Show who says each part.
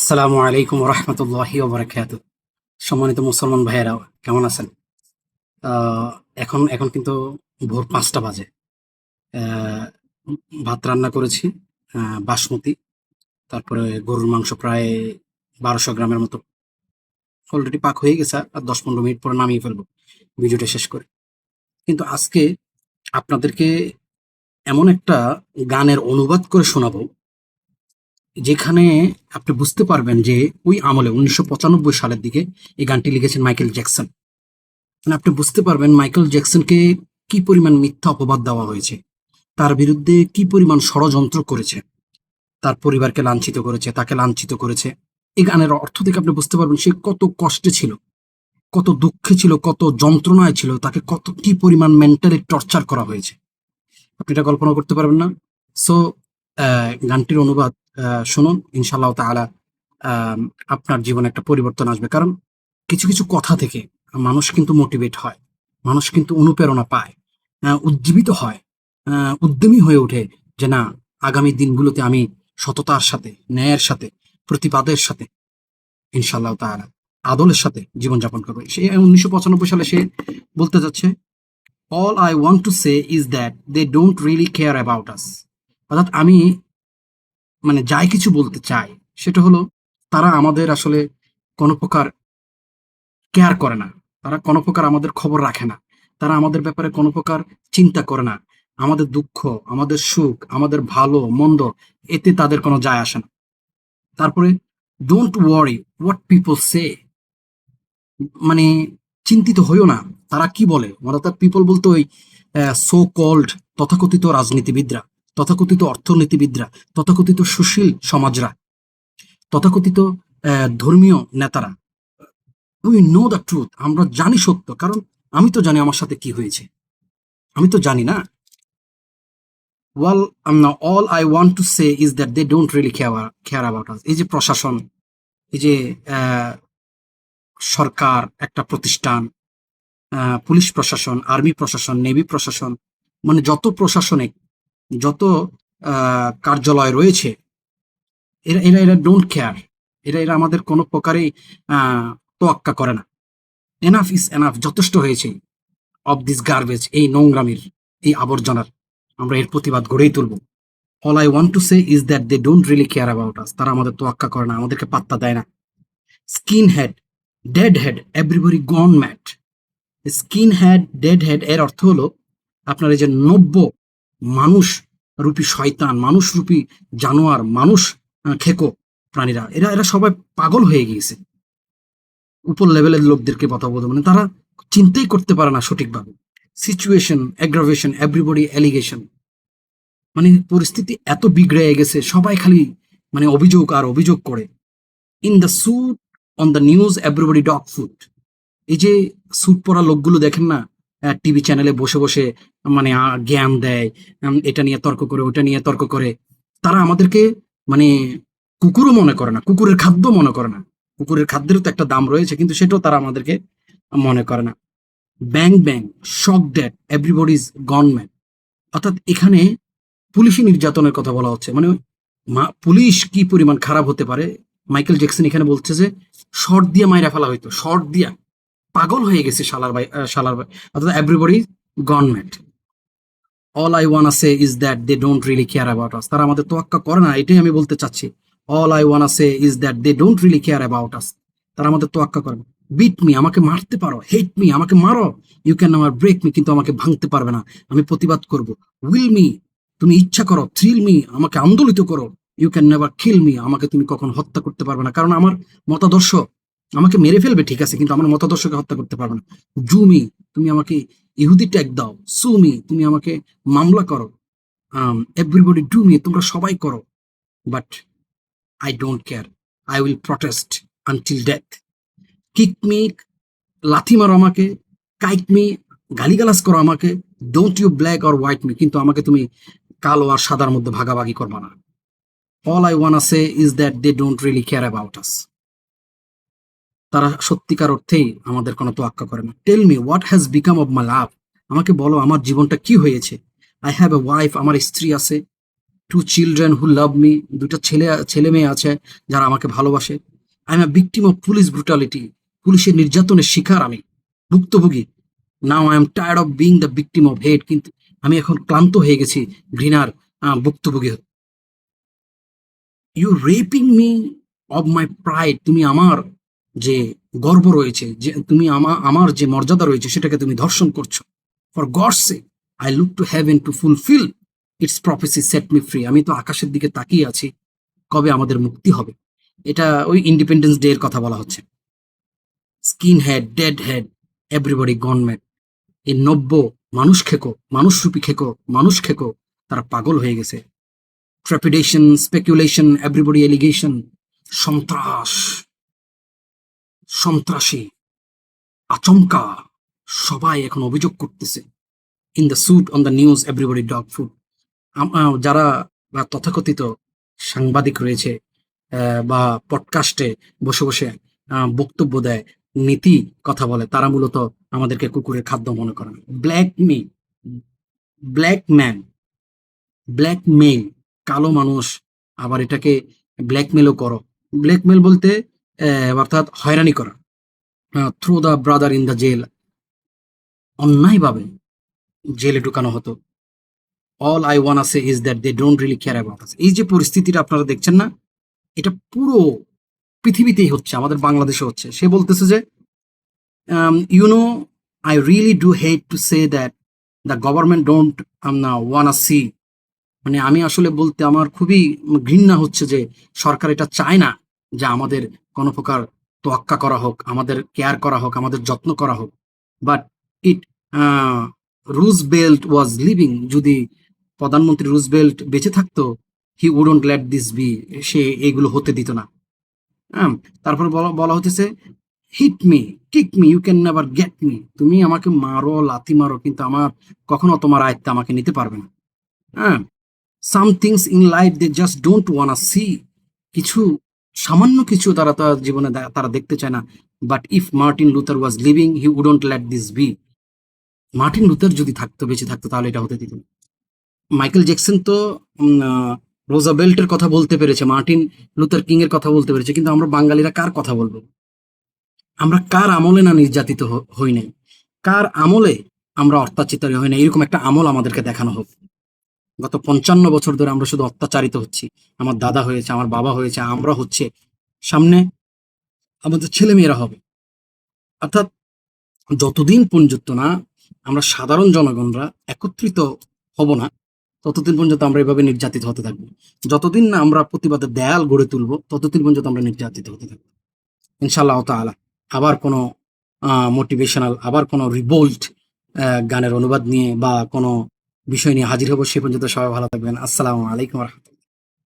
Speaker 1: আসসালামু আলাইকুম রহমতুল্লাহি ওবরাকাতু। সম্মানিত মুসলমান ভাইয়েরা, কেমন আছেন? আহ, এখন এখন কিন্তু ভোর 5টা বাজে। আহ, ভাত রান্না করেছি, বাসমতি। তারপরে গরুর মাংস প্রায় 1200 গ্রামের মতো অলরেডি পাক হয়ে গেছে, আর 10-15 মিনিট পরে নামিয়ে ফেলবো ভিডিওটা শেষ করে। কিন্তু আজকে আপনাদেরকে এমন একটা গানের অনুবাদ করে শোনাবো, যেখানে আপনি বুঝতে পারবেন যে ওই আমলে 1995 সালের দিকে এই গানটি লিখেছেন মাইকেল জ্যাকসন। মানে আপনি বুঝতে পারবেন মাইকেল জ্যাকসনকে কি পরিমাণ মিথ্যা অপবাদ দেওয়া হয়েছে, তার বিরুদ্ধে কি পরিমাণ ষড়যন্ত্র করেছে, তার পরিবারকে লাঞ্ছিত করেছে, তাকে লাঞ্ছিত করেছে। এই গানের অর্থ থেকে আপনি বুঝতে পারবেন সে কত কষ্টে ছিল, কত দুঃখে ছিল, কত যন্ত্রণায় ছিল, তাকে কত কি পরিমাণ মেন্টালি টর্চার করা হয়েছে। আপনি এটা কল্পনা করতে পারবেন না। সো গানটির অনুবাদ শুনুন, ইনশাআল্লাহ তাআলা আহ, আপনার জীবনে একটা পরিবর্তন আসবে। কারণ কিছু কিছু কথা থেকে মানুষ কিন্তু মোটিভেট হয়, মানুষ কিন্তু অনুপ্রেরণা পায়, উজ্জীবিত হয়, উদ্যমী হয়ে ওঠে যে না, আগামী দিনগুলোতে আমি সততার সাথে, ন্যায়ের সাথে, প্রতিবাদের সাথে, ইনশাআল্লাহ তাআলা আদলের সাথে জীবনযাপন করবে। সে 1995 সালে সে বলতে যাচ্ছে, all I want to say is that they don't really care about আস। অর্থাৎ আমি মানে যাই কিছু বলতে চাই সেটা হলো, তারা আমাদের আসলে কোনো প্রকার কেয়ার করে না, তারা কোনো প্রকার আমাদের খবর রাখে না, তারা আমাদের ব্যাপারে কোনো প্রকার চিন্তা করে না। আমাদের দুঃখ, আমাদের সুখ, আমাদের ভালো মন্দ, এতে তাদের কোনো যায় আসে না। তারপরে ডোন্ট ওয়ারি হোয়াট পিপল সে, মানে চিন্তিত হইও না তারা কি বলে। অর্থাৎ পিপল বলতে ওই সো কল্ড তথাকথিত রাজনীতিবিদরা, তথাকথিত অর্থনীতিবিদরা, তথাকথিত সুশীল সমাজরা, তথাকথিত ধর্মীয় নেতারা। উই নো দ্য ট্রুথ, আমরা জানি সত্য, কারণ আমি তো জানি আমার সাথে কি হয়েছে, আমি তো জানি না। Well all I want to say is that they don't really care about us. এই যে প্রশাসন, এই যে আহ, সরকার, একটা প্রতিষ্ঠান, পুলিশ প্রশাসন, আর্মি প্রশাসন, নেভি প্রশাসন, মানে যত প্রশাসনিক, যত কার্যালয় রয়েছে, এরা এরা এরা ডোন্ট কেয়ার। এরা এরা আমাদের কোনো প্রকারেই তোয়াক্কা করে না। এনাফ ইজ এনাফ, যথেষ্ট হয়েছে অফ দিস গার্বেজ, এই নোংরামির, এই আবর্জনার। আমরা এর প্রতিবাদ গড়েই তুলব। All I want to say is that they don't really care about us. তারা আমাদের তোয়াক্কা করে না, আমাদেরকে পাত্তা দেয় না। Skin head, dead head, everybody গন mad. Skin head, dead head এর অর্থ হলো আপনার এই যে নব্য মানুষ রূপী শয়তান, মানুষ রূপী জানোয়ার, মানুষ খেকো প্রাণীরা, এরা এরা সবাই পাগল হয়ে গিয়েছে। উপর লেভেলের লোকদেরকে কথা বলতে, মানে তারা চিন্তাই করতে পারে না সঠিকভাবে। সিচুয়েশন অ্যাগ্রাভেশন, এভরিবডি অ্যালিগেশন, মানে পরিস্থিতি এত বিগড়ে গেছে, সবাই খালি মানে অভিযোগ আর অভিযোগ করে। In the sweet on the news everybody dog food. এই যে স্যুট পরা লোকগুলো দেখেন না, টিভি চ্যানেলে বসে বসে মানে জ্ঞান দেয়, এটা নিয়ে তর্ক করে, ওটা নিয়ে তর্ক করে। তারা আমাদেরকে মানে কুকুরও মনে করে না, কুকুরের খাদ্য মনে করে না। কুকুরের খাদ্যেরও তো একটা দাম রয়েছে, কিন্তু সেটাও তারা আমাদেরকে মনে করে না। Bang bang, shock that, everybody is gone man. অর্থাৎ এখানে পুলিশি নির্যাতনের কথা বলা হচ্ছে। মানে পুলিশ কি পরিমাণ খারাপ হতে পারে, মাইকেল জ্যাকসন এখানে বলছে যে শর্ট দিয়ে মাইরা ফেলা হইতো, শর্ট দিয়া। পাগল হয়ে গেছে শালার ভাই, শালার ভাই। অর্থাৎ everybody gone mad. All I wanna say is that they don't really care about us. তারা আমাদের তোয়াক্কা করে না, এটাই আমি বলতে চাচ্ছি। All I wanna say is that they don't really care about us. তারা আমাদের তোয়াক্কা করে না। বিট মি, আমাকে মারতে পারো, হেট মি, আমাকে মারো, you can never break me, কিন্তু আমাকে ভাঙতে পারবে না, আমি প্রতিবাদ করব। উইল মি, তুমি ইচ্ছা করো, থ্রিল মি, আমাকে আন্দোলিত করো, you can never kill me, আমাকে তুমি কখনো হত্যা করতে পারবে না। কারণ আমার মতাদর্শ আমাকে মেরে ফেলবে, ঠিক আছে, কিন্তু আমার মতাদর্শকে হত্যা করতে পারবে না। জুমি, তুমি আমাকে ইহুদি ট্যাগ দাও, সুমি, তুমি আমাকে মামলা করো, এভরিবডি ডু মি, তোমরা সবাই করো, but I don't care, I will protest until death. Kick me, লাথি মারো আমাকে, কাইক মি, গালিগালাজ করো আমাকে, don't you black or white me, কিন্তু আমাকে তুমি কালো আর সাদার মধ্যে ভাগাভাগি করবা না। All I wanna say is that they don't really care about us. তারা সত্যিকার অর্থেই আমাদের কোনো তোয়াক্কা করে না। Tell me what has become of my love, আমাকে বলো আমার জীবনটা কি হয়েছে। আই হ্যাভ এ ওয়াইফ, আমার স্ত্রী আছে। 2 চিলড্রেন হু লাভ মি, দুটো ছেলে মেয়ে আছে যারা আমাকে ভালোবাসে। I am a victim of police brutality, পুলিশের নির্যাতনের শিকার আমি, ভুক্তভোগী। Now I am tired of being the victim of hate, কিন্তু আমি এখন ক্লান্ত হয়ে গেছি ঘৃণার ভুক্তভোগী। You raping me of my pride, তুমি আমার যে গর্ব রয়েছে, যে তুমি আমার যে মর্যাদা রয়েছে সেটাকে তুমি ধর্ষণ করছো। For gods sec I look to heaven two fulfil it's প্রফেসি set me free, আমি তো আকাশের দিকে তাকিয়ে আছি কবে আমাদের মুক্তি হবে। এটা ওই ইন্ডিপেন্ডেন্স ডে এর কথা বলা হচ্ছে। Skin head, dead head, everybody গন ম্যাড, এই নব্য মানুষরূপী খেকো, মানুষ খেকো, তারা পাগল হয়ে গেছে। ট্রেপিডেশন, স্পেকুলেশন, এভরিবডি এলিগেশন, সন্ত্রাস, সন্ত্রাসী, আচমকা, সবাই এখন অভিযোগ করতেছে। In the sweet, on the news, everybody dog food. যারা তথাকথিত সাংবাদিক রয়েছে বা পডকাস্টে বসে বসে বক্তব্য দেয়, নীতি কথা বলে, তারা মূলত আমাদেরকে কুকুরের খাদ্য মনে করেন। ব্ল্যাক ম্যান, ব্ল্যাকমেইল, কালো মানুষ, আবার এটাকে ব্ল্যাকমেলও করো। ব্ল্যাকমেল বলতে অর্থাৎ হয়রানি করা। Throw the brother in the jail, অন্যায়ভাবে জেলে ঢুকানো হতো। All I want say is that they don't really care about us. এই যে পরিস্থিতিটা আপনারা দেখছেন না, এটা পুরো পৃথিবীতেই হচ্ছে, আমাদের বাংলাদেশে হচ্ছে। সে বলতেছে যে you know, I really do hate to say that the government don't want C, মানে আমি আসলে বলতে আমার খুবই ঘৃণা হচ্ছে যে সরকার এটা চায় না যে আমাদের কোনো প্রকার তোয়াক্কা করা হোক, আমাদের কেয়ার করা হোক, আমাদের যত্ন করা হোক। But it Roosevelt was living, যদি প্রধানমন্ত্রী রুজবেল্ট বেঁচে থাকতো, হি উডন্ট লেট দিস বি, সে এগুলো হতে দিত না। হ্যাঁ, তারপরে বলা হতেছে hit me, kick me, you can never get me, তুমি আমাকে মারো, লাথি মারো, কিন্তু আমার কখনো তোমার আয়ত্তে আমাকে নিতে পারবে না। হ্যাঁ, some things in life they just don't want C, কিছু সামান্য কিছু তারা তো জীবনে তারা দেখতে চায় না। But if Martin Luther was living he wouldn't let this B, Martin Luther যদি থাকতো, বেঁচে থাকতো, তাহলে এটা হতে দিত না। মাইকেল জ্যাকসন তো রোজাবেল্টের কথা বলতে পেরেছে, মার্টিন লুথার কিং এর কথা বলতে পেরেছে, কিন্তু আমরা বাঙালিরা কার কথা বলবো? আমরা কার আমলে না নির্যাতিত হই নাই? কার আমলে আমরা অত্যাচারিত হই না? এরকম একটা আমল আমাদেরকে দেখানো হোক। গত 55 বছর ধরে আমরা শুধু অত্যাচারিত হচ্ছি। আমার দাদা হয়েছে, আমার বাবা হয়েছে, আমরা হচ্ছে, সামনে আমাদের ছেলেমেয়েরা হবে। অর্থাৎ যতদিন পর্যন্ত না আমরা সাধারণ জনগণরা একত্রিত হব না, ততদিন পর্যন্ত আমরা এভাবে নির্যাতিত হতে থাকবো। যতদিন না আমরা প্রতিবাদের দেয়াল গড়ে তুলবো, ততদিন পর্যন্ত আমরা নির্যাতিত হতে থাকবো। ইনশাআল্লাহ তাআলা আবার কোনো মোটিভেশনাল, আবার কোনো রিভোল্ট গানের অনুবাদ নিয়ে বা কোনো বিষয় নিয়ে হাজির হব। সে পর্যন্ত সবাই ভালো থাকবেন। আসসালামু আলাইকুম ওয়া রাহমাতুল্লাহ।